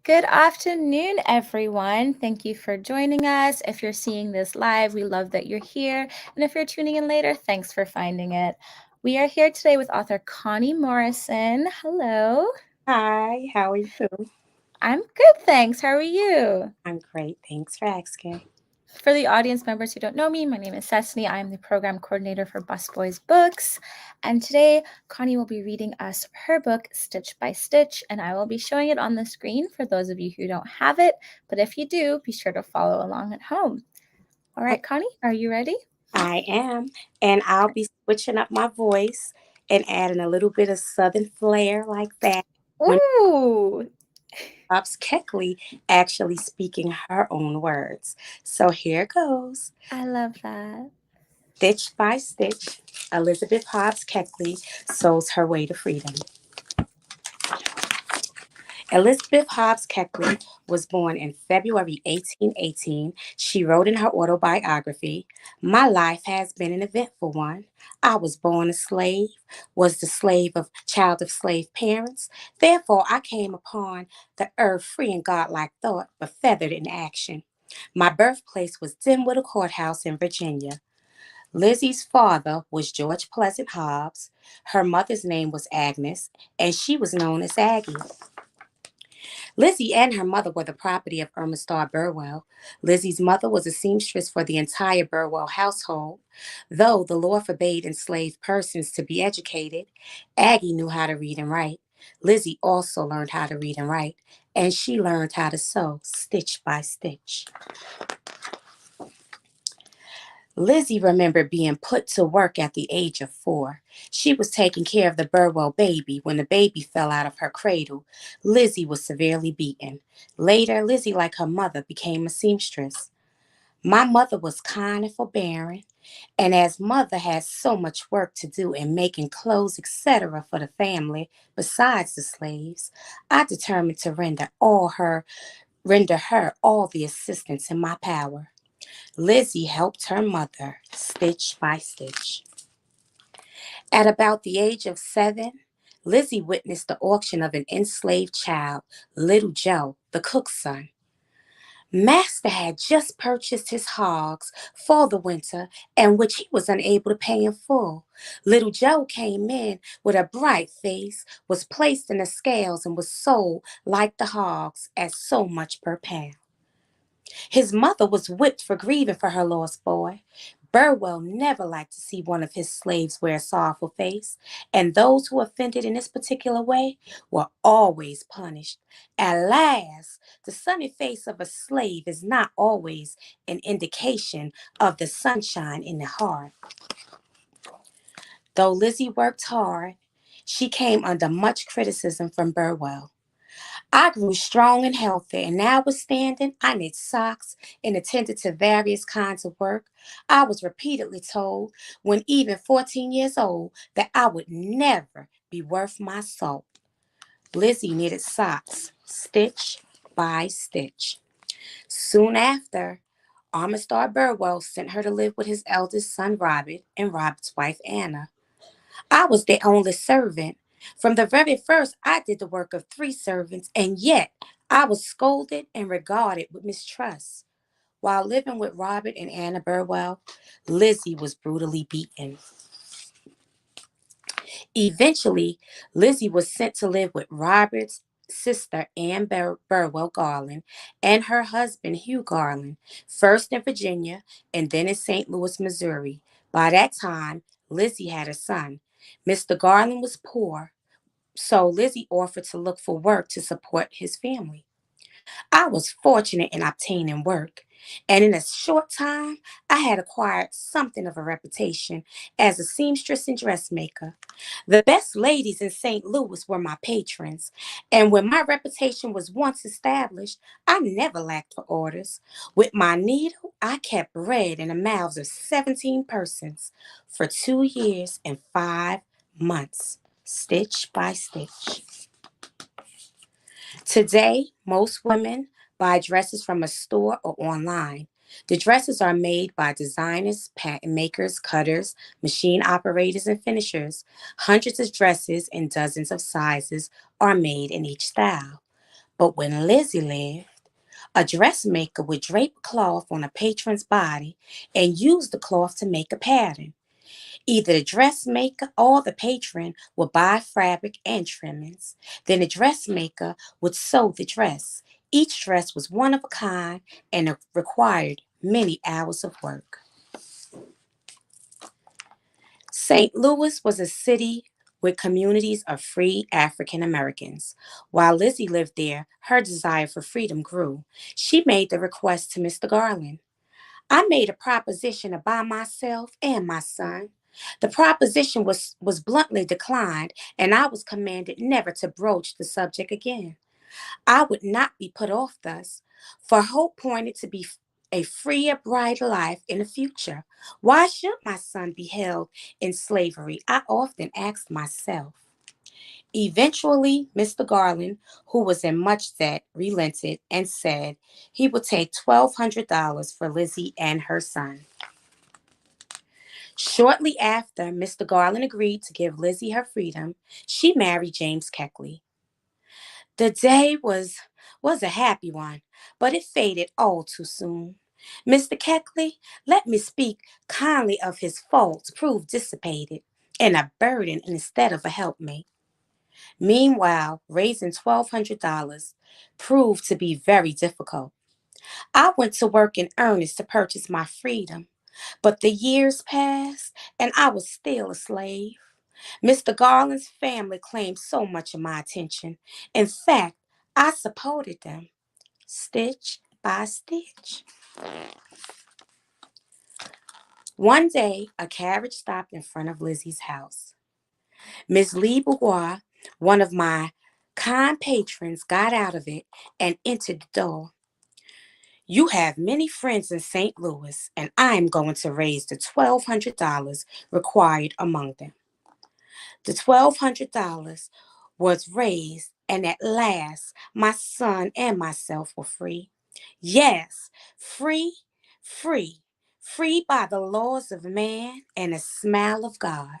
Good afternoon, everyone. Thank you for joining us. If you're seeing this live, we love that you're here. And if you're tuning in later, thanks for finding it. We are here today with author Connie Morrison. Hello. Hi, how are you? I'm good, thanks. How are you? I'm great. Thanks for asking. For the audience members who don't know me, my name is Cecily. I'm the program coordinator for Busboys Books. And today, Connie will be reading us her book, Stitch by Stitch, and I will be showing it on the screen for those of you who don't have it. But if you do, be sure to follow along at home. All Oh, right, Connie, are you ready? I am, and I'll be switching up my voice and adding a little bit of Southern flair like that when Ooh, Hobbs Kepley actually speaking her own words. So here goes. I love that. Stitch by stitch, Elizabeth Hobbs Kepley sews her way to freedom. Elizabeth Hobbs Kepley was born in February 1818. She wrote in her autobiography, "My life has been an eventful one. I was born a slave, was the child of slave parents. Therefore, I came upon the earth free in godlike thought, but feathered in action. My birthplace was Denwood Courthouse in Virginia. Lizzie's father was George Pleasant Hobbs. Her mother's name was Agnes, and she was known as Aggie. Lizzie and her mother were the property of Irma Starr Burwell. Lizzie's mother was a seamstress for the entire Burwell household. Though the law forbade enslaved persons to be educated, Aggie knew how to read and write. Lizzie also learned how to read and write, and she learned how to sew stitch by stitch. Lizzie remembered being put to work at the age of 4. She was taking care of the Burwell baby when the baby fell out of her cradle. Lizzie was severely beaten. Later, Lizzie, like her mother, became a seamstress. My mother was kind and forbearing, and as mother had so much work to do in making clothes, etc., for the family, besides the slaves, I determined to render her all the assistance in my power. Lizzie helped her mother stitch by stitch. At about the age of 7, Lizzie witnessed the auction of an enslaved child, Little Joe, the cook's son. Master had just purchased his hogs for the winter, and which he was unable to pay in full. Little Joe came in with a bright face, was placed in the scales, and was sold like the hogs at so much per pound. His mother was whipped for grieving for her lost boy. Burwell never liked to see one of his slaves wear a sorrowful face, and those who offended in this particular way were always punished. Alas, the sunny face of a slave is not always an indication of the sunshine in the heart. Though Lizzie worked hard, she came under much criticism from Burwell. I grew strong and healthy, and notwithstanding I knit socks and attended to various kinds of work, I was repeatedly told, when even 14 years old, that I would never be worth my salt. Lizzie knitted socks, stitch by stitch. Soon after, Armistar Burwell sent her to live with his eldest son, Robert, and Robert's wife, Anna. I was their only servant. From the very first, I did the work of 3 servants, and yet I was scolded and regarded with mistrust. While living with Robert and Anna Burwell, Lizzie was brutally beaten. Eventually, Lizzie was sent to live with Robert's sister, Ann Burwell Garland, and her husband, Hugh Garland, first in Virginia and then in St. Louis, Missouri. By that time, Lizzie had a son. Mr. Garland was poor, so Lizzie offered to look for work to support his family. I was fortunate in obtaining work, and in a short time, I had acquired something of a reputation as a seamstress and dressmaker. The best ladies in St. Louis were my patrons, and when my reputation was once established, I never lacked for orders. With my needle, I kept bread in the mouths of 17 persons for 2 years and 5 months, stitch by stitch. Today, most women buy dresses from a store or online. The dresses are made by designers, pattern makers, cutters, machine operators, and finishers. Hundreds of dresses in dozens of sizes are made in each style. But when Lizzie lived, a dressmaker would drape cloth on a patron's body and use the cloth to make a pattern. Either the dressmaker or the patron would buy fabric and trimmings. Then the dressmaker would sew the dress. Each dress was one of a kind and it required many hours of work. St. Louis was a city with communities of free African Americans. While Lizzie lived there, her desire for freedom grew. She made the request to Mr. Garland. I made a proposition to buy myself and my son. The proposition was bluntly declined, and I was commanded never to broach the subject again. I would not be put off thus, for hope pointed to be a freer, brighter life in the future. Why should my son be held in slavery? I often asked myself. Eventually, Mr. Garland, who was in much debt, relented and said he would take $1,200 for Lizzie and her son. Shortly after Mr. Garland agreed to give Lizzie her freedom, she married James Kepley. The day was a happy one, but it faded all too soon. Mr. Kepley, let me speak kindly of his faults, proved dissipated and a burden instead of a helpmate. Meanwhile, raising $1,200 proved to be very difficult. I went to work in earnest to purchase my freedom, but the years passed and I was still a slave. Mr. Garland's family claimed so much of my attention. In fact, I supported them, stitch by stitch. One day, a carriage stopped in front of Lizzie's house. Miss Lee Bourgeois, one of my kind patrons, got out of it and entered the door. You have many friends in St. Louis, and I am going to raise the $1,200 required among them. The $1,200 was raised, and at last my son and myself were free. Yes, free, free, free by the laws of man and the smile of God.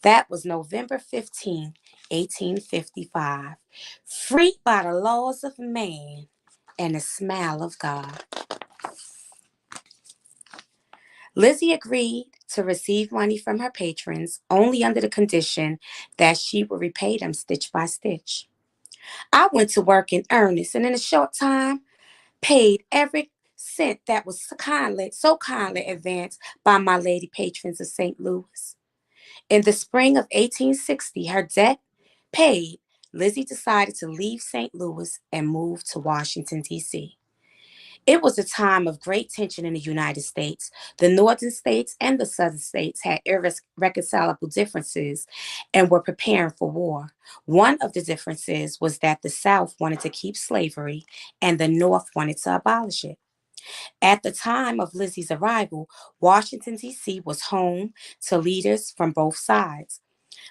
That was November 15, 1855. Free by the laws of man and the smile of God. Lizzie agreed to receive money from her patrons only under the condition that she would repay them stitch by stitch. I went to work in earnest and in a short time paid every cent that was so kindly advanced by my lady patrons of St. Louis. In the spring of 1860, her debt paid, Lizzie decided to leave St. Louis and move to Washington, D.C. It was a time of great tension in the United States. The northern states and the southern states had irreconcilable differences and were preparing for war. One of the differences was that the South wanted to keep slavery and the North wanted to abolish it. At the time of Lizzie's arrival, Washington, D.C. was home to leaders from both sides.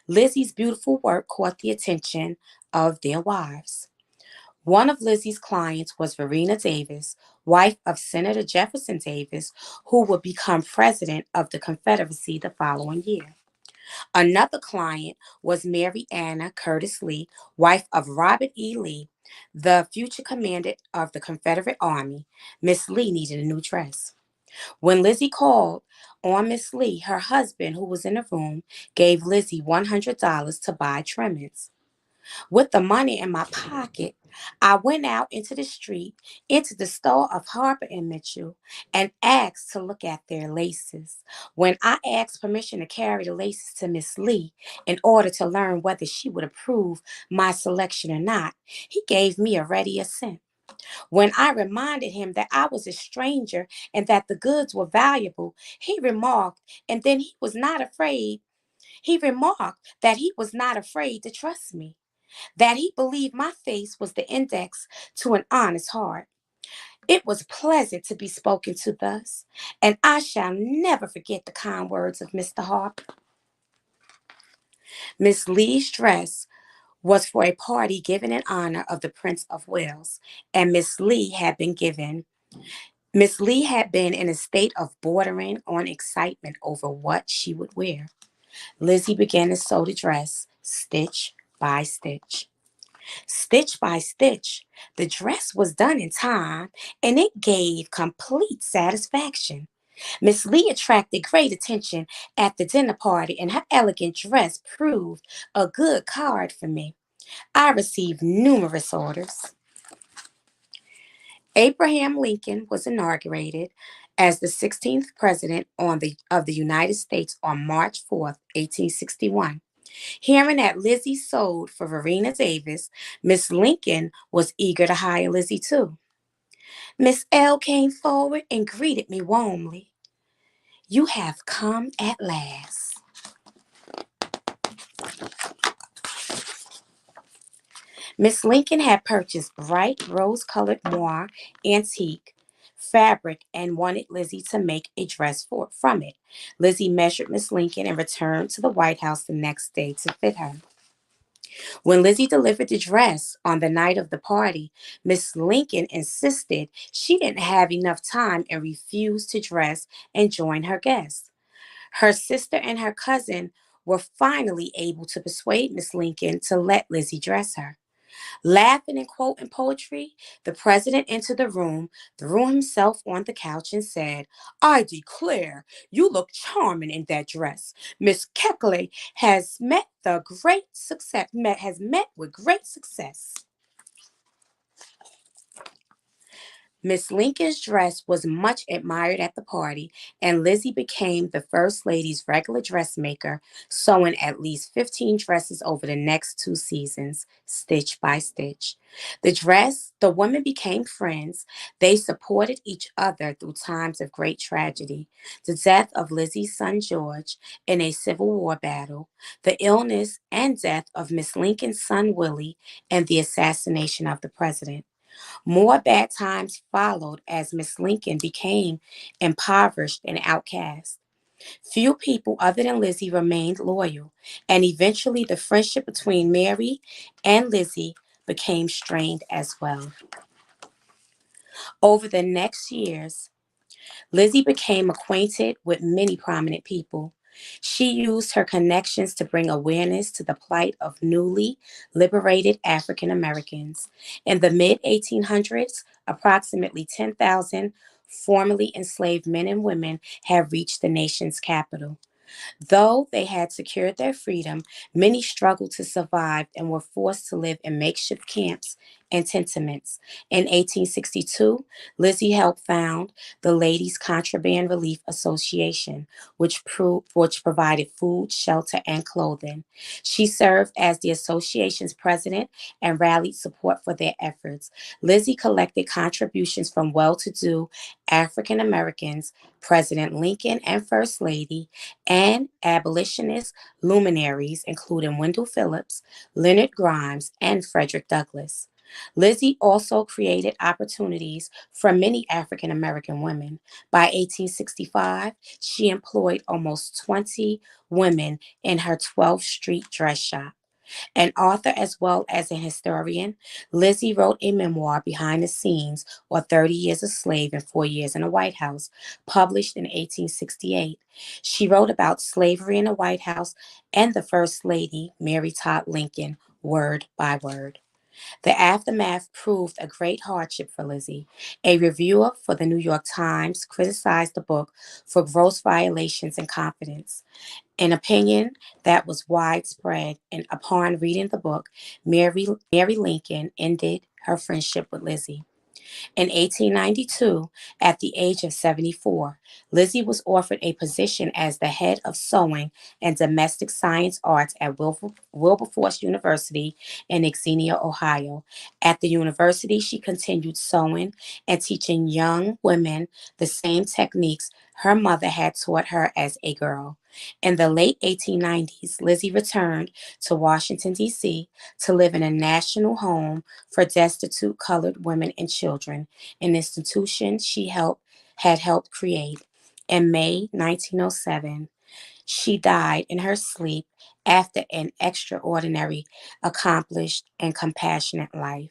Lizzie's beautiful work caught the attention of their wives. One of Lizzie's clients was Verena Davis, wife of Senator Jefferson Davis, who would become president of the Confederacy the following year. Another client was Mary Anna Curtis Lee, wife of Robert E. Lee, the future commander of the Confederate Army. Miss Lee needed a new dress. When Lizzie called on Miss Lee, her husband, who was in the room, gave Lizzie $100 to buy trimmings. With the money in my pocket, I went out into the street, into the store of Harper and Mitchell, and asked to look at their laces. When I asked permission to carry the laces to Miss Lee in order to learn whether she would approve my selection or not, he gave me a ready assent. When I reminded him that I was a stranger and that the goods were valuable, he remarked, and then he remarked that he was not afraid to trust me, that he believed my face was the index to an honest heart. It was pleasant to be spoken to thus, and I shall never forget the kind words of Mr. Harper. Miss Lee's dress was for a party given in honor of the Prince of Wales, and Miss Lee had been in a state of bordering on excitement over what she would wear. Lizzie began to sew the dress, stitch by stitch. Stitch by stitch, the dress was done in time, and it gave complete satisfaction. Miss Lee attracted great attention at the dinner party, and her elegant dress proved a good card for me. I received numerous orders. Abraham Lincoln was inaugurated as the 16th president of the United States on March 4th, 1861. Hearing that Lizzie sold for Verena Davis, Miss Lincoln was eager to hire Lizzie too. Miss L came forward and greeted me warmly. You have come at last. Miss Lincoln had purchased bright rose-colored moire antique fabric and wanted Lizzie to make a dress from it. Lizzie measured Miss Lincoln and returned to the White House the next day to fit her. When Lizzie delivered the dress on the night of the party, Miss Lincoln insisted she didn't have enough time and refused to dress and join her guests. Her sister and her cousin were finally able to persuade Miss Lincoln to let Lizzie dress her. Laughing and quoting poetry, the president entered the room, threw himself on the couch, and said, I declare you look charming in that dress. Miss Kepley has met with great success. Miss Lincoln's dress was much admired at the party, and Lizzie became the First Lady's regular dressmaker, sewing at least 15 dresses over the next 2 seasons, stitch by stitch. The women became friends. They supported each other through times of great tragedy. The death of Lizzie's son George in a Civil War battle, the illness and death of Miss Lincoln's son Willie, and the assassination of the president. More bad times followed as Miss Lincoln became impoverished and outcast. Few people other than Lizzie remained loyal, and eventually the friendship between Mary and Lizzie became strained as well. Over the next years, Lizzie became acquainted with many prominent people. She used her connections to bring awareness to the plight of newly liberated African Americans. In the mid 1800s, approximately 10,000 formerly enslaved men and women had reached the nation's capital. Though they had secured their freedom, many struggled to survive and were forced to live in makeshift camps and tenements. In 1862, Lizzie helped found the Ladies Contraband Relief Association, which provided food, shelter, and clothing. She served as the association's president and rallied support for their efforts. Lizzie collected contributions from well-to-do African Americans, President Lincoln and First Lady, and abolitionist luminaries, including Wendell Phillips, Leonard Grimes, and Frederick Douglass. Lizzie also created opportunities for many African American women. By 1865, she employed almost 20 women in her 12th Street dress shop. An author as well as an historian, Lizzie wrote a memoir, Behind the Scenes, or 30 Years a Slave and 4 Years in the White House, published in 1868. She wrote about slavery in the White House and the First Lady, Mary Todd Lincoln, word by word. The aftermath proved a great hardship for Lizzie. A reviewer for the New York Times criticized the book for gross violations in confidence, an opinion that was widespread, and upon reading the book, Mary Lincoln ended her friendship with Lizzie. In 1892, at the age of 74, Lizzie was offered a position as the head of sewing and domestic science arts at Wilberforce University in Xenia, Ohio. At the university, she continued sewing and teaching young women the same techniques her mother had taught her as a girl. In the late 1890s, Lizzie returned to Washington, D.C. to live in a national home for destitute colored women and children, an institution had helped create. In May 1907, she died in her sleep after an extraordinary, accomplished, and compassionate life.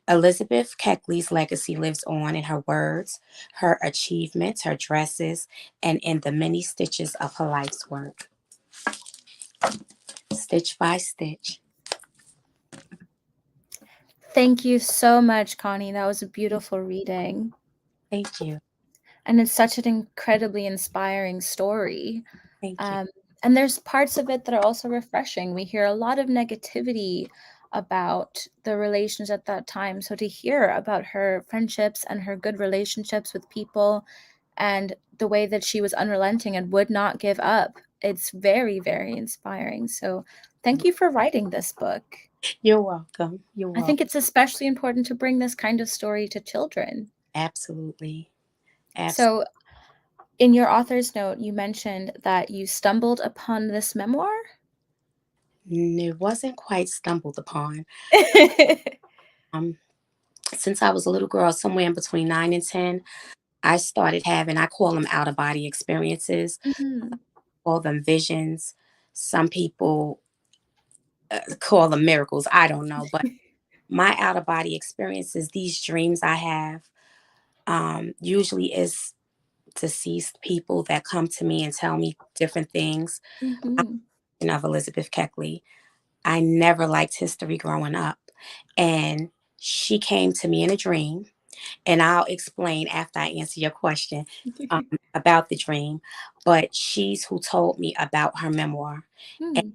Elizabeth Keckley's legacy lives on in her words, her achievements, her dresses, and in the many stitches of her life's work. Stitch by stitch. Thank you so much, Connie. That was a beautiful reading. Thank you. And it's such an incredibly inspiring story. Thank you. Um, and there's parts of it that are also refreshing. We hear a lot of negativity about the relations at that time. So to hear about her friendships and her good relationships with people and the way that she was unrelenting and would not give up, it's very, very inspiring. So thank you for writing this book. You're welcome. You're I welcome. think it's especially important to bring this kind of story to children. Absolutely. Absolutely. So, in your author's note, you mentioned that you stumbled upon this memoir. It wasn't quite stumbled upon. Um, since I was a little girl, somewhere in between 9 and 10, I started having, I call them out of body experiences, Mhm. call them visions. Some people call them miracles. I don't know. But my out of body experiences, these dreams I have, usually is deceased people that come to me and tell me different things. I'm Mhm. thinking of Elizabeth Kepley. I never liked history growing up. And she came to me in a dream, and I'll explain after I answer your question about the dream. But she's who told me about her memoir. And Hmm.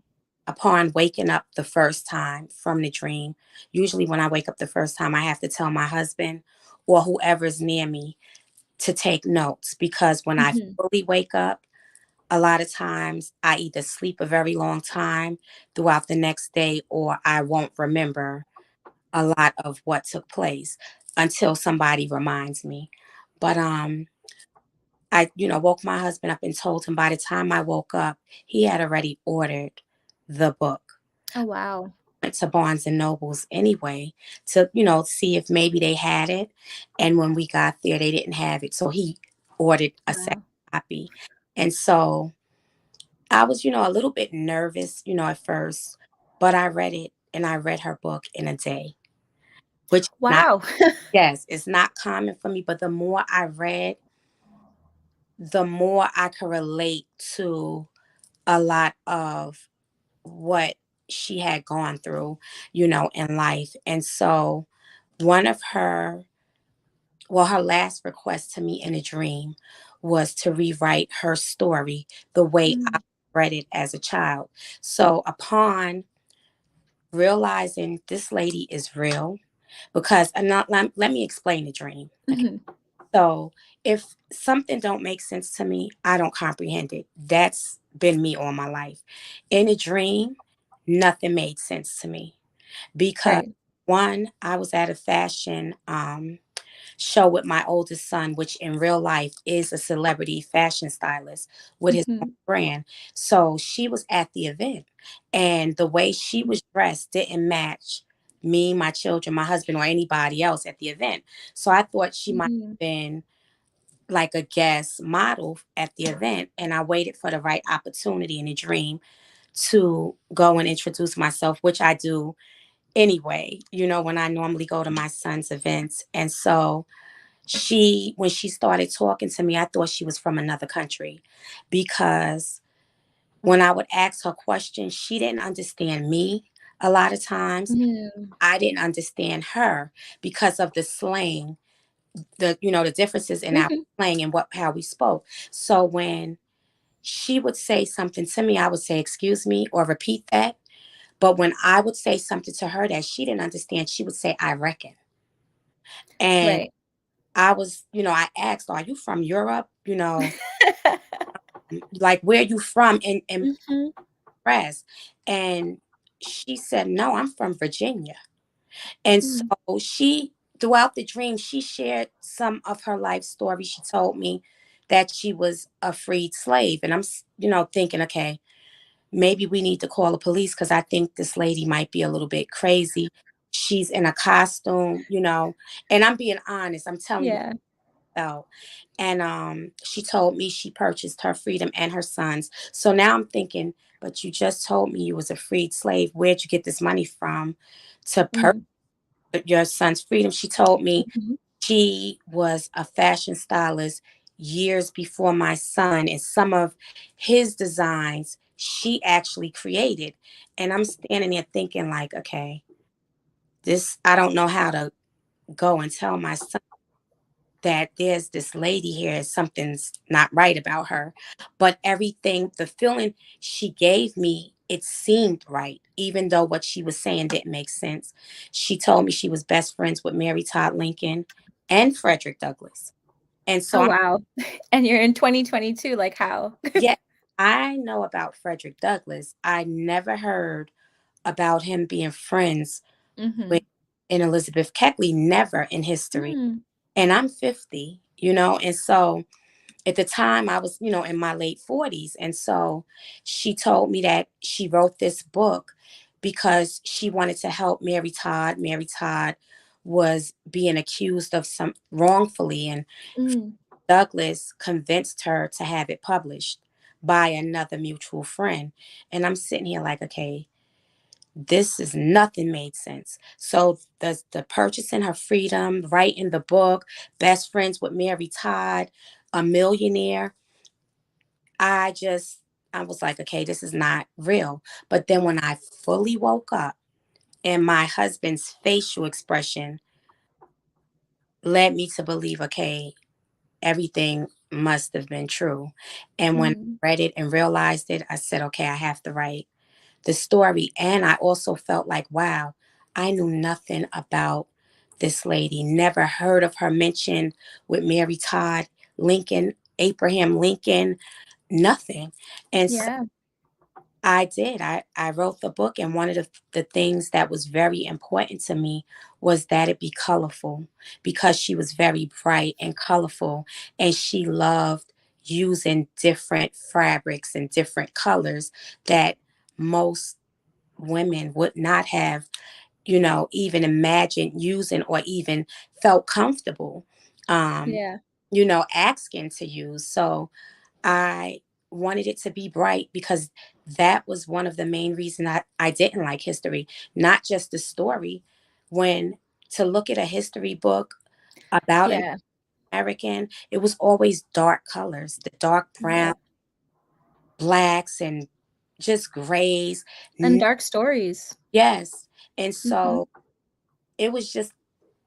upon waking up the first time from the dream, usually when I wake up the first time, I have to tell my husband or whoever's near me to take notes, because when I Mhm. fully wake up, a lot of times I either sleep a very long time throughout the next day, or I won't remember a lot of what took place until somebody reminds me. But I, woke my husband up and told him by the time I woke up, he had already ordered the book. Oh, wow. Went to Barnes and Nobles anyway to, see if maybe they had it. And when we got there, they didn't have it. So he ordered a second Wow. copy. And so I was, a little bit nervous, at first, but I read it, and I read her book in a day, which not, Wow. yes, it's not common for me. But the more I read, the more I could relate to a lot of what she had gone through, in life. And so one of her last request to me in a dream was to rewrite her story the way I Mm. read it as a child. So upon realizing this lady is real, because and not, let me explain the dream. Okay. Mhm. So if something don't make sense to me, I don't comprehend it. That's been me all my life. In a dream, nothing made sense to me because, Right. one, I was at a fashion show with my oldest son, which in real life is a celebrity fashion stylist with his own Mhm. brand. So she was at the event, and the way she was dressed didn't match me, my children, my husband, or anybody else at the event. So I thought she might Mhm. have been like a guest model at the event. And I waited for the right opportunity in a dream to go and introduce myself, which I do anyway, when I normally go to my son's events. And so when she started talking to me, I thought she was from another country, because when I would ask her questions, she didn't understand me a lot of times. Mm. I didn't understand her because of the slang, the differences in our Mhm. slang and how we spoke. So when she would say something to me, I would say, "Excuse me," or repeat that. But when I would say something to her that she didn't understand, she would say, "I reckon." And Right. I was, I asked, "Are you from Europe?" Like, where you from, and Mhm. press. And she said, "No, I'm from Virginia." And so Mm. she, throughout the dream, she shared some of her life story. She told me that she was a freed slave. And I'm, thinking, okay, maybe we need to call the police, because I think this lady might be a little bit crazy. She's in a costume, and I'm being honest. I'm telling you Yeah. so. And she told me she purchased her freedom and her son's. So now I'm thinking, but you just told me you was a freed slave. Where'd you get this money from to purchase Mm. your son's freedom? She told me Mhm. she was a fashion stylist years before my son, and some of his designs she actually created. And I'm standing there thinking, like, okay, this, I don't know how to go and tell my son that there's this lady here, something's not right about her. But everything, the feeling she gave me, it seemed right, even though what she was saying didn't make sense. She told me she was best friends with Mary Todd Lincoln and Frederick Douglass. And so Oh, I'm, wow. And you're in 2022, like how? yeah, I know about Frederick Douglass. I never heard about him being friends with Mhm. and Elizabeth Kepley, never in history. Mm. And I'm 50, and so at the time I was, in my late 40s. And so she told me that she wrote this book because she wanted to help Mary Todd. Mary Todd was being accused of some wrongfully, and Mm. Douglas convinced her to have it published by another mutual friend. And I'm sitting here like, okay, this is nothing made sense. So the purchasing her freedom, writing the book, best friends with Mary Todd, a millionaire. I was like, okay, this is not real. But then when I fully woke up and my husband's facial expression led me to believe, okay, everything must have been true. And when Mm. I read it and realized it, I said, okay, I have to write the story. And I also felt like, wow, I knew nothing about this lady, never heard of her mentioned with Mary Todd Lincoln, Abraham Lincoln, nothing. And so Yeah. I did. I wrote the book, and one of the things that was very important to me was that it be colorful because she was very bright and colorful, and she loved using different fabrics and different colors that most women would not have, even imagined using or even felt comfortable, um, Yeah. asking to use. So I wanted it to be bright because that was one of the main reasons I didn't like history, not just the story. When to look at a history book about an Yeah. American, it was always dark colors, the dark brown, Yeah. blacks, and just grays. And N- dark stories. Yes. And Mhm. so it was just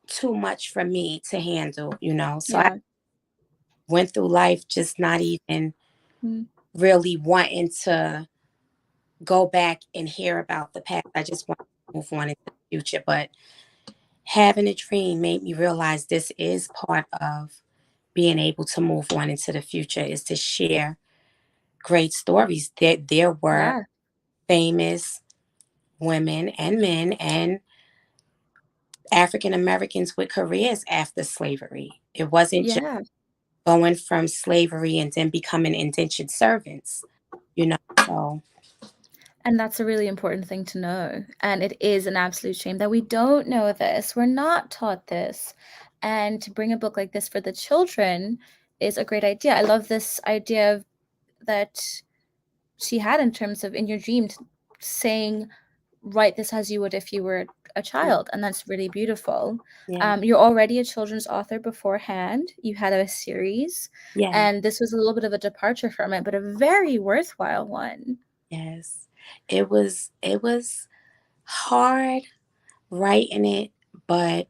too much for me to handle. So I Yeah. went through life just not even Mm. really wanting to go back and hear about the past. I just want to move on into the future. But having a dream made me realize this is part of being able to move on into the future, is to share great stories. There were Yeah. famous women and men and African Americans with careers after slavery. It wasn't just Yeah. going from slavery and then becoming indentured servants. So And that's a really important thing to know. And it is an absolute shame that we don't know this. We're not taught this. And to bring a book like this for the children is a great idea. I love this idea of, that she had in terms of in your dream saying, write this as you would if you were a child. And that's really beautiful. yeah, You're already a children's author beforehand. You had a series, yeah, and this was a little bit of a departure from it, but a very worthwhile one. yes. It was hard writing it, but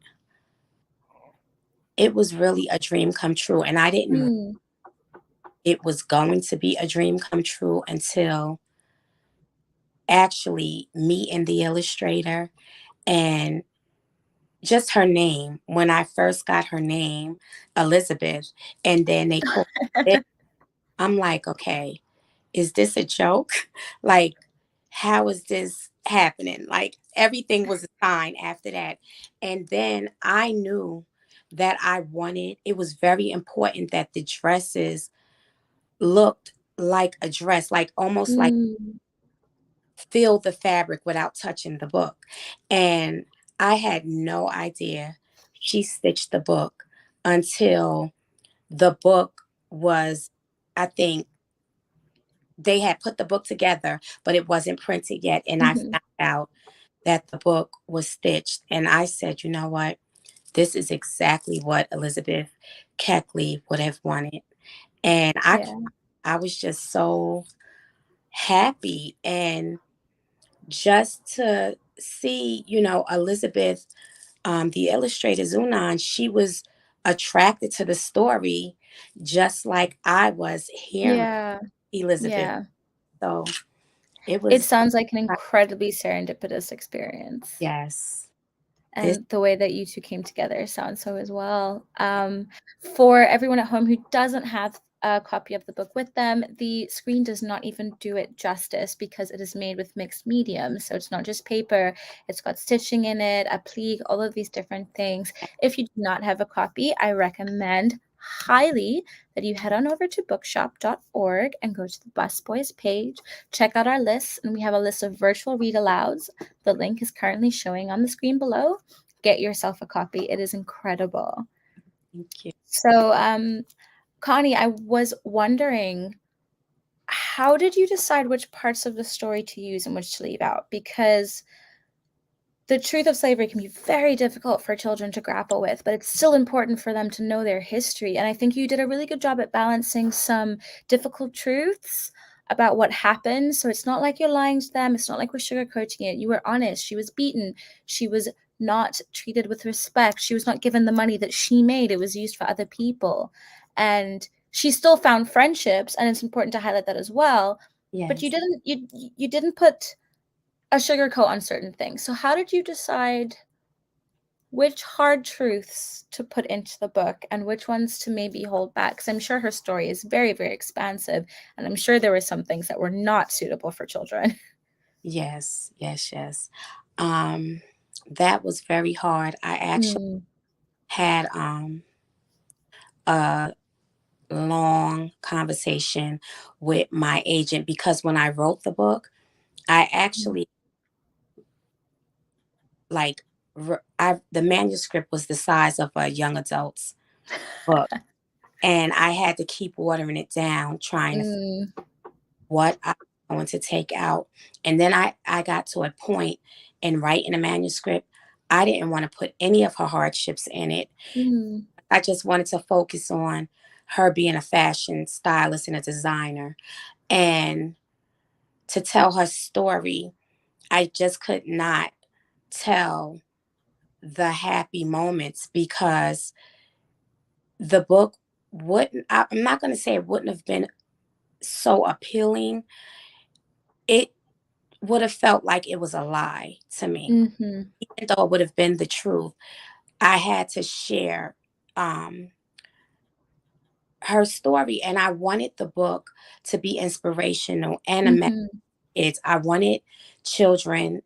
it was really a dream come true. And I didn't know Mm. it was going to be a dream come true until actually meeting the illustrator and just her name. When I first got her name, Elizabeth, and then they called it, I'm like, okay, is this a joke? Like, how is this happening? Like, everything was a sign after that. And then I knew that it was very important that the dresses looked like a dress, like almost like Mm. feel the fabric without touching the book. And I had no idea she stitched the book until the book was, I think, they had put the book together, but it wasn't printed yet. And I Mhm. found out that the book was stitched. And I said, you know what? This is exactly what Elizabeth Keckley would have wanted. And Yeah. I was just so happy. And just to see, Elizabeth, the illustrator Zunan, she was attracted to the story just like I was hearing Yeah. Elizabeth. Yeah. So it It was, sounds like an incredibly serendipitous experience. yes, this, And the way that you two came together sounds so as well. For everyone at home who doesn't have a copy of the book with them, the screen does not even do it justice because it is made with mixed mediums. So it's not just paper, it's got stitching in it, a pleat, all of these different things. If you do not have a copy, I recommend highly that you head on over to bookshop.org and go to the Busboys page, check out our lists, and we have a list of virtual read alouds. The link is currently showing on the screen below. Get yourself a copy. It is incredible. thank you. So, Connie, I was wondering, how did you decide which parts of the story to use and which to leave out? Because the truth of slavery can be very difficult for children to grapple with, but it's still important for them to know their history. And I think you did a really good job at balancing some difficult truths about what happened. So it's not like you're lying to them. It's not like we're sugarcoating it. You were honest. She was beaten. She was not treated with respect. She was not given the money that she made. It was used for other people. And she still found friendships, and it's important to highlight that as well. But Yes. you didn't put a sugarcoat on certain things. So how did you decide which hard truths to put into the book and which ones to maybe hold back? Because I'm sure her story is very, very expansive, and I'm sure there were some things that were not suitable for children. Yes, yes, yes. Um, that was very hard. I actually Mm, had a long conversation with my agent because when I wrote the book, I actually like the manuscript was the size of a young adult's book, and I had to keep watering it down, trying to mm, what I was going to take out. And then I got to a point in writing a manuscript, I didn't want to put any of her hardships in it. mm, I just wanted to focus on her being a fashion stylist and a designer. And to tell her story, I just could not tell the happy moments because the book wouldn't, I'm not going to say it wouldn't have been so appealing. It would have felt like it was a lie to me, mm-hmm, even though it would have been the truth. I had to share um, her story, and I wanted the book to be inspirational and a message. mm-hmm, I wanted children,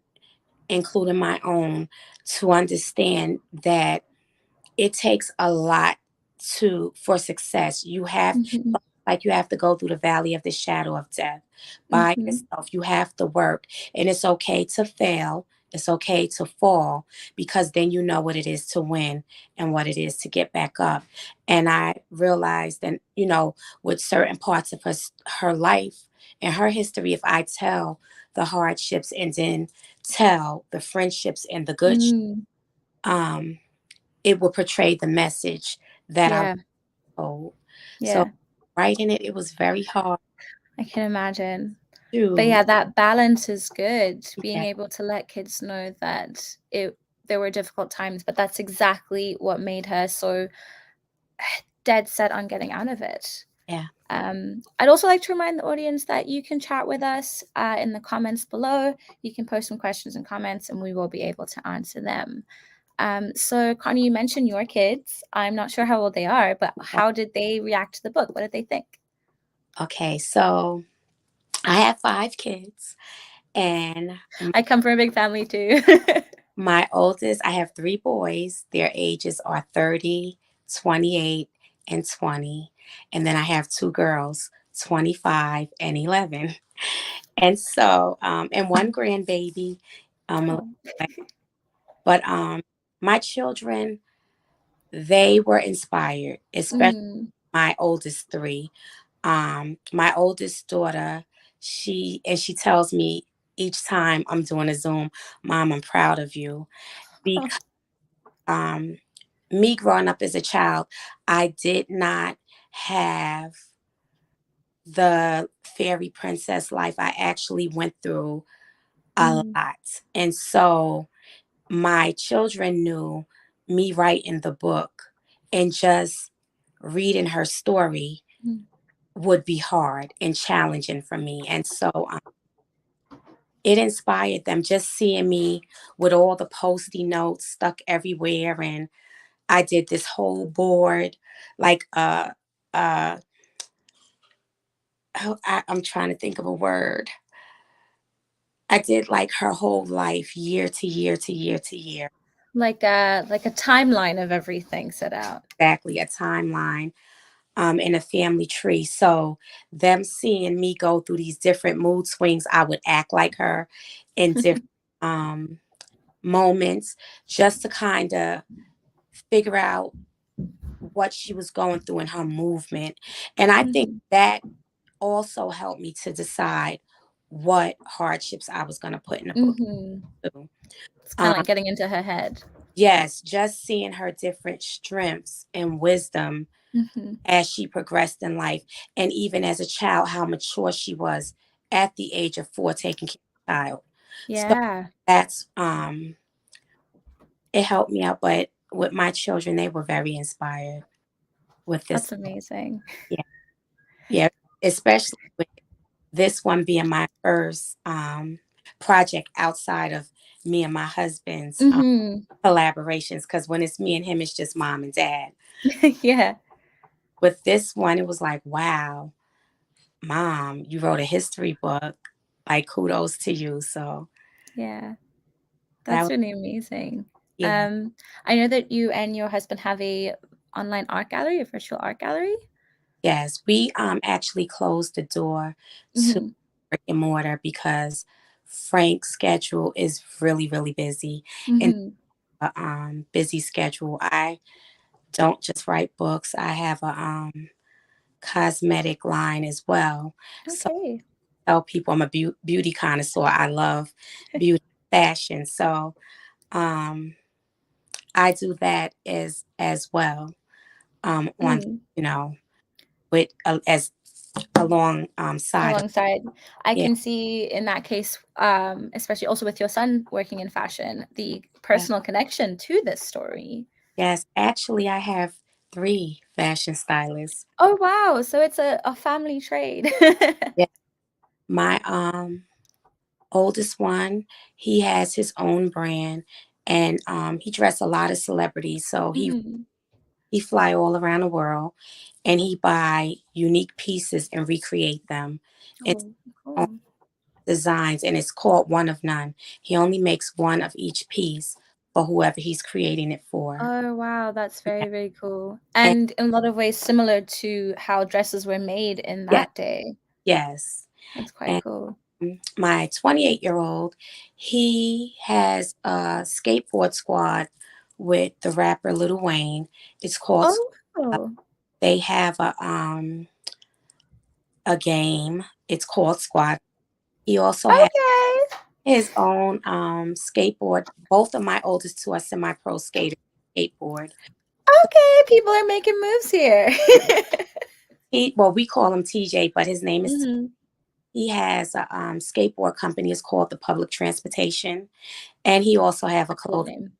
including my own, to understand that it takes a lot to for success. mm-hmm, You have to go through the valley of the shadow of death by mm-hmm, yourself. You have to work, and it's okay to fail. It's okay to fall because then you know what it is to win and what it is to get back up. And I realized that, with certain parts of her life and her history, if I tell the hardships and then tell the friendships and the good, mm, um, it will portray the message that I yeah, told. So yeah, writing it, it was very hard I can imagine. But to, yeah, that balance is good. Being yeah, able to let kids know that there were difficult times, but that's exactly what made her so dead set on getting out of it. yeah. I'd also like to remind the audience that you can chat with us in the comments below. You can post some questions and comments, and we will be able to answer them. So, Connie, you mentioned your kids. I'm not sure how old they are, but how did they react to the book? What did they think? Okay, so I have 5 kids, and I come from a big family too. my oldest, I have 3 boys. Their ages are 30, 28, and 20. And then I have 2 girls, 25 and 11. And so, and one grandbaby. Um, Oh. but my children, they were inspired, especially Mm. my oldest 3. My oldest daughter, she tells me each time I'm doing a Zoom, Mom, I'm proud of you. Because um me growing up as a child, I did not have the fairy princess life. I actually went through a Mm, lot. And so my children knew me writing the book and just reading her story mm, would be hard and challenging for me. And so it inspired them just seeing me with all the post-it notes stuck everywhere. And I did this whole board, like, uh, I'm trying to think of a word. I did like her whole life, year to year to year to year. like a timeline of everything set out. Exactly, a timeline in a family tree. So them seeing me go through these different mood swings, I would act like her in different um, moments just to kind of figure out what she was going through in her movement. And I think Mhm, that also helped me to decide what hardships I was going to put in the book mhm. too. It's kinda Um, like getting into her head. yes, just seeing her different strengths and wisdom Mhm. as she progressed in life, and even as a child, how mature she was at the age of 4 taking care of a child. So Yeah, that's it helped me out, but with my children, they were very inspired with this. that's amazing. Yeah, yeah, especially with this one being my first project outside of me and my husband's Mhm. collaborations. Because when it's me and him, it's just mom and dad. Yeah, With this one, it was like, wow, mom, you wrote a history book. Like, kudos to you. So yeah. that That's was, really amazing. yeah. Um, I know that you and your husband have a online art gallery, a virtual art gallery? Yes, we actually closed the door to Mhm, brick and mortar because Frank's schedule is really, really busy. And mhm. busy schedule. I don't just write books. I have a cosmetic line as well. So Okay. I tell people I'm a beauty connoisseur. I love beauty fashion. So um I do that as well. On Mm. you know with as along side of Alongside, I yeah. can see in that case, especially also with your son working in fashion, the Yeah. personal connection to this story. Yes, actually I have 3 fashion stylists. Oh, wow. So it's a family trade. Yeah. My oldest one, he has his own brand and he dressed a lot of celebrities. So Mhm. he fly all around the world and he buy unique pieces and recreate them in Oh, own cool. designs, and it's called one of none. He only makes one of each piece for whoever he's creating it for. Oh, wow, that's Yeah. very, very cool. And And in a lot of ways similar to how dresses were made in yeah, that day. yes. That's quite And cool. my 28-year-old, he has a skateboard squad with the rapper Lil Wayne. It's called Oh, wow. they have a game. It's called Squad. He also has Okay. his own skateboard. Both of my oldest two are semi-pro skaters. Skateboard. Okay, people are making moves here. Well, we call him TJ, but his name is. Mhm. He has a skateboard company. It's called the Public Transportation, and he also have a A cool clothing. name.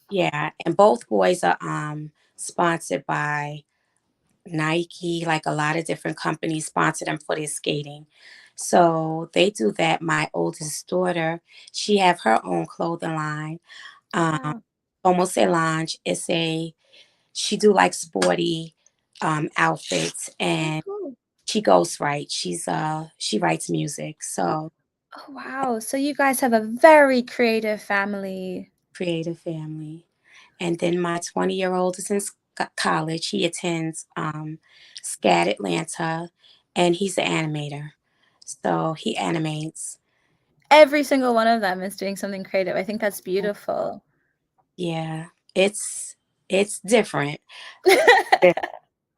Yeah, and both boys are sponsored by Nike. Like a lot of different companies sponsor them for their skating. So they do that. My oldest daughter, she have her own clothing line. Oh, Um, wow. Almost a lounge. She do like sporty outfits, Oh, and cool. she ghost writes. She writes music. So Oh, wow. So you guys have a very creative family. creative family. And then my 20-year-old is in college. He attends SCAD Atlanta, and he's an animator. So he animates. Every single one of them is doing something creative. I think that's beautiful. Yeah, it's different.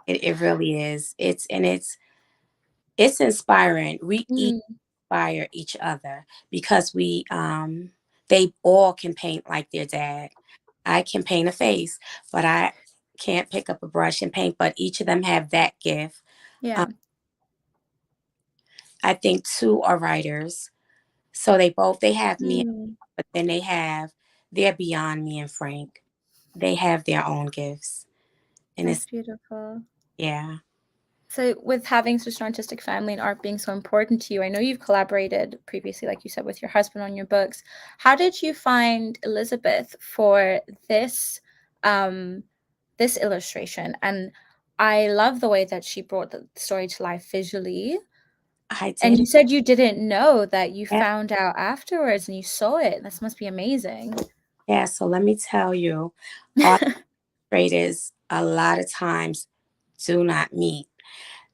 It, it really is. It's inspiring. We each Mm, inspire each other because they all can paint like their dad. I can paint a face, but I can't pick up a brush and paint. But each of them have that gift. yeah. I think 2 are writers. So they have me, Mm, but then they're beyond me and Frank. They have their own gifts. And that's it's, beautiful. yeah, So, with having such an artistic family and art being so important to you, I know you've collaborated previously, like you said, with your husband on your books. How did you find Elizabeth for um, this illustration? And I love the way that she brought the story to life visually. I And did you it. said you didn't know that you Yeah, found out afterwards and you saw it. This must be amazing. yeah. So let me tell you, illustrators a lot of times do not meet.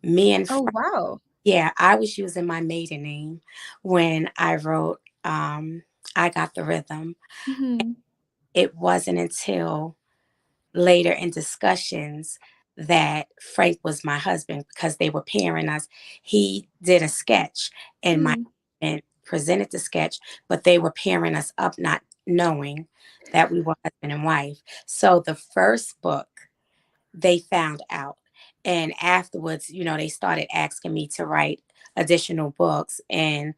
Me and Oh, Frank, wow. yeah, I was using my maiden name when I wrote I Got the Rhythm. Mhm. It wasn't until later in discussions that Frank was my husband because they were pairing us. He did a sketch and my Mm, husband presented the sketch, but they were pairing us up, not knowing that we were husband and wife. So the first book, they found out. And afterwards, they started asking me to write additional books, and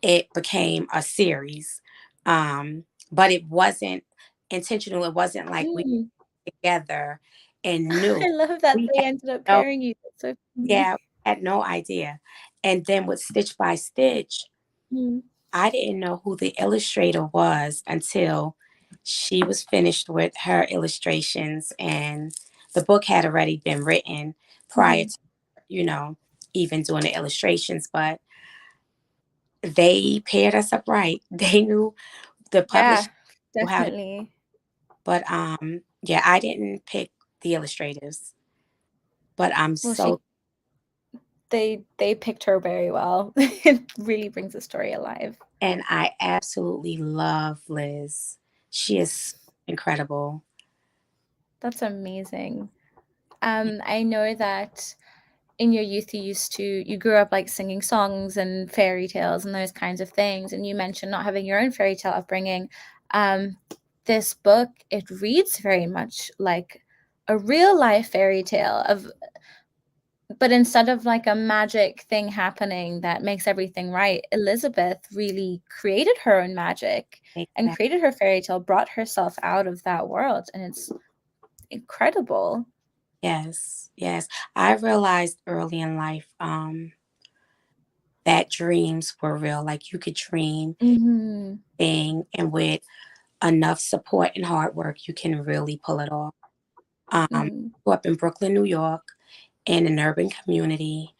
it became a series. But it wasn't intentional. It wasn't like we mm. together and knew. I love that We they had ended up no, pairing you. That's so funny. yeah, we had no idea. And then with Stitch by Stitch, Mm, I didn't know who the illustrator was until she was finished with her illustrations and the book had already been written prior mhm. to, you know, even doing the illustrations. But they paired us up right. They knew the Yeah, publisher knew how to, definitely. but yeah, I didn't pick the illustrators, but I'm Well, so they picked her very well. It really brings the story alive. and I absolutely love Liz. She is so incredible. That's amazing. I know that in your youth you grew up like singing songs and fairy tales and those kinds of things, and you mentioned not having your own fairy tale upbringing. Um, this book, it reads very much like a real life fairy tale of but instead of like a magic thing happening that makes everything right, Elizabeth really created her own magic and Exactly. created her fairy tale, brought herself out of that world, and it's incredible. Yes, yes. I realized early in life that dreams were real. Like you could dream Mhm. thing, and with enough support and hard work, you can really pull it off. Mm, Grew up in Brooklyn, New York, in an urban community,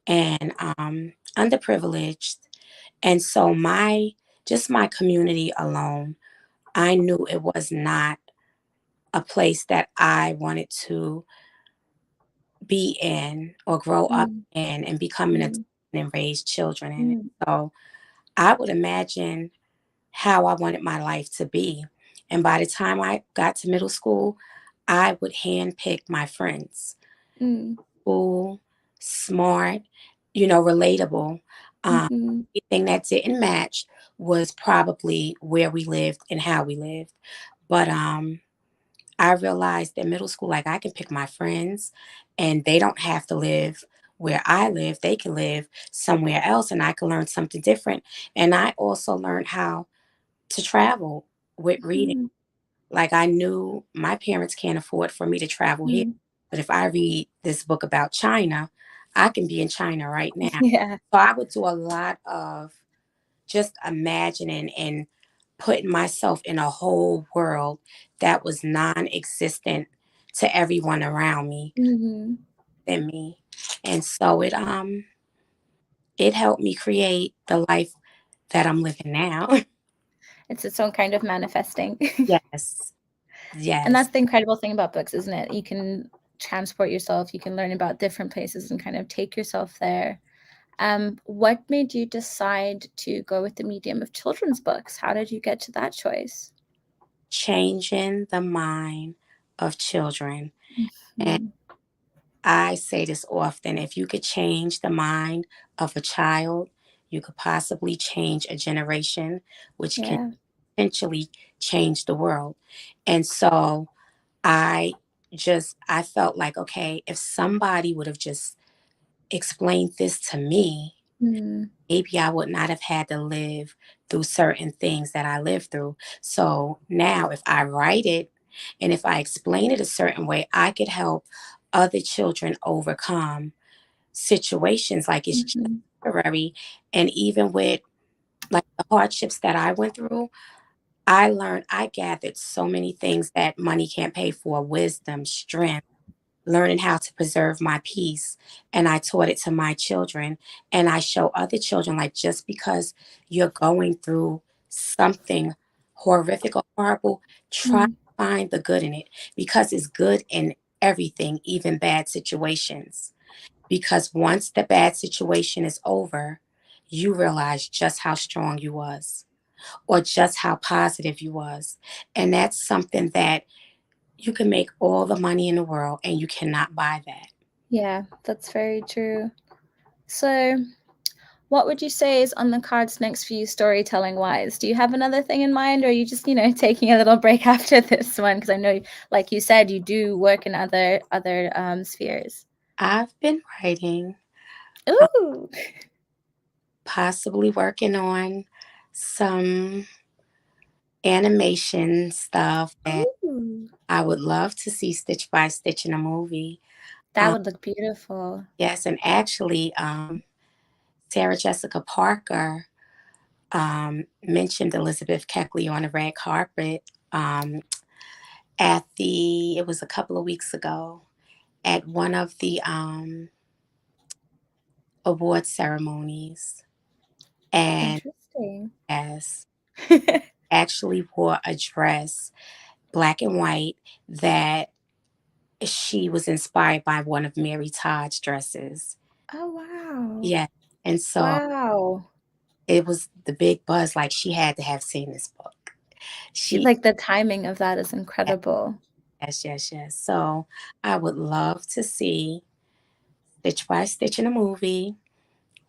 and underprivileged, and so my community alone, I knew it was not a place that I wanted to be in or grow up mm, in and become an adult mm, and raise children in. mm, So I would imagine how I wanted my life to be. And by the time I got to middle school, I would handpick my friends. mm, Cool, smart, relatable. mhm, Anything that didn't match was probably where we lived and how we lived. But I realized in middle school, like I can pick my friends and they don't have to live where I live. They can live somewhere else and I can learn something different. And I also learned how to travel with reading. mhm, Like I knew my parents can't afford for me to travel here. mm. But if I read this book about China, I can be in China right now. Yeah. So I would do a lot of just imagining and putting myself in a whole world that was non-existent to everyone around me Mhm. than me. And so it helped me create the life that I'm living now. It's its own kind of manifesting. Yes. And Yes. that's the incredible thing about books, isn't it? You can transport yourself, you can learn about different places and kind of take yourself there. What made you decide to go with the medium of children's books? How did you get to that choice? Changing the mind of children. And Mhm. I say this often, if you could change the mind of a child, you could possibly change a generation, which can Yeah. potentially change the world. And so I felt like, okay, if somebody would have just explained this to me, Mm. maybe I would not have had to live through certain things that I lived through. So now, if I write it and if I explain it a certain way, I could help other children overcome situations like it's just Mhm. temporary. And even with like the hardships that I went through, I gathered so many things that money can't pay for: wisdom, strength, learning how to preserve my peace. And I taught it to my children. And I show other children, like, just because you're going through something horrific or horrible, try to Mm. find the good in it, because it's good in everything, even bad situations. Because once the bad situation is over, you realize just how strong you was, or just how positive you was. And that's something that you can make all the money in the world and you cannot buy that. Yeah, that's very true. So, what would you say is on the cards next for you storytelling wise? Do you have another thing in mind, or are you just, taking a little break after this one? Because I know, like you said, you do work in other spheres. I've been writing, Ooh. possibly working on some animation stuff that Ooh. I would love to see stitch by stitch in a movie. That Um, would look beautiful. yes, and actually, Sarah Jessica Parker mentioned Elizabeth Kepley on the red carpet, um, it was a couple of weeks ago, at one of the award ceremonies. And Interesting. as actually wore a dress, black and white, that she was inspired by one of Mary Todd's dresses. Oh, wow. Yeah. And so Wow. it was the big buzz, like she had to have seen this book. She, Like, the timing of that is incredible. yes, yes, yes. So I would love to see Stitch by Stitch in a movie.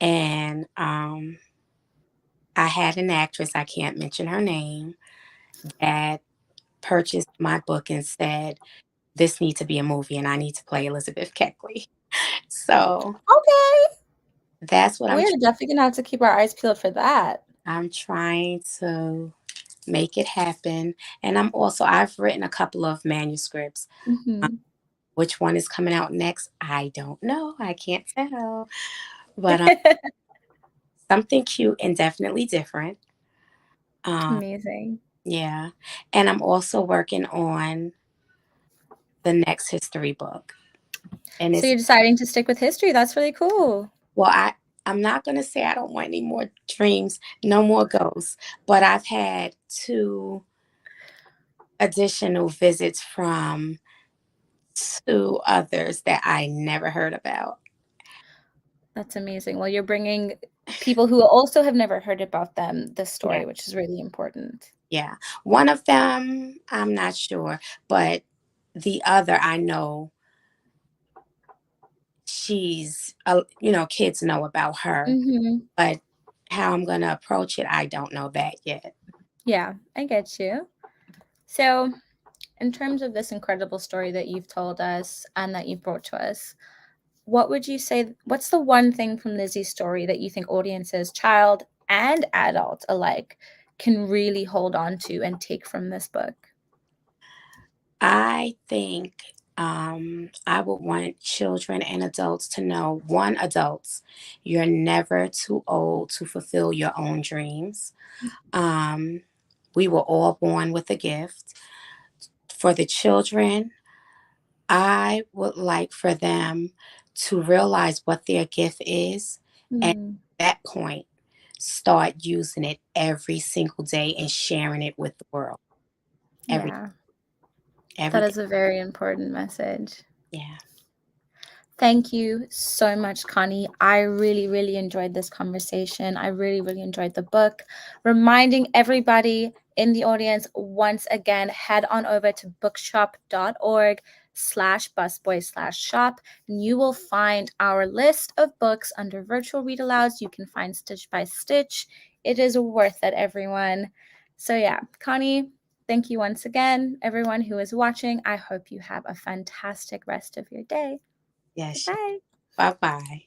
And I had an actress, I can't mention her name, that purchased my book and said, "This needs to be a movie and I need to play Elizabeth Keckley." So Okay. that's what We're definitely gonna have to keep our eyes peeled for that. I'm trying to make it happen. And I've written a couple of manuscripts. Um, Mhm. which one is coming out next? I don't know. I can't tell. But something cute and definitely different. Um, Amazing. yeah. And I'm also working on the next history book. And So it's, you're deciding to stick with history, that's really cool. well, I'm not going to say I don't want any more dreams, no more ghosts, but I've had two additional visits from two others that I never heard about. That's amazing. Well, you're bringing people who also have never heard about them this Yeah. story, which is really important. Yeah. One of them, I'm not sure, but the other, I know kids know about her, Mhm. but how I'm going to approach it, I don't know that yet. Yeah, I get you. So, in terms of this incredible story that you've told us and that you've brought to us, what would you say what's the one thing from Lizzie's story that you think audiences, child and adult alike, can really hold on to and take from this book? I think I would want children and adults to know, one, adults, you're never too old to fulfill your own dreams. Um, we were all born with a gift. For the children, I would like for them to realize what their gift is, and Mm, at that point, start using it every single day and sharing it with the world. Every yeah, that everything. is a very important message. Yeah. Thank you so much, Connie. I really, really enjoyed this conversation. I really, really enjoyed the book. Reminding everybody in the audience, once again, head on over to bookshop.org/busboy/shop, and you will find our list of books under virtual read alouds. You can find Stitch by Stitch. It is worth it, everyone. So, yeah, Connie, thank you once again. Everyone who is watching, I hope you have a fantastic rest of your day. Yes. Bye. Bye bye.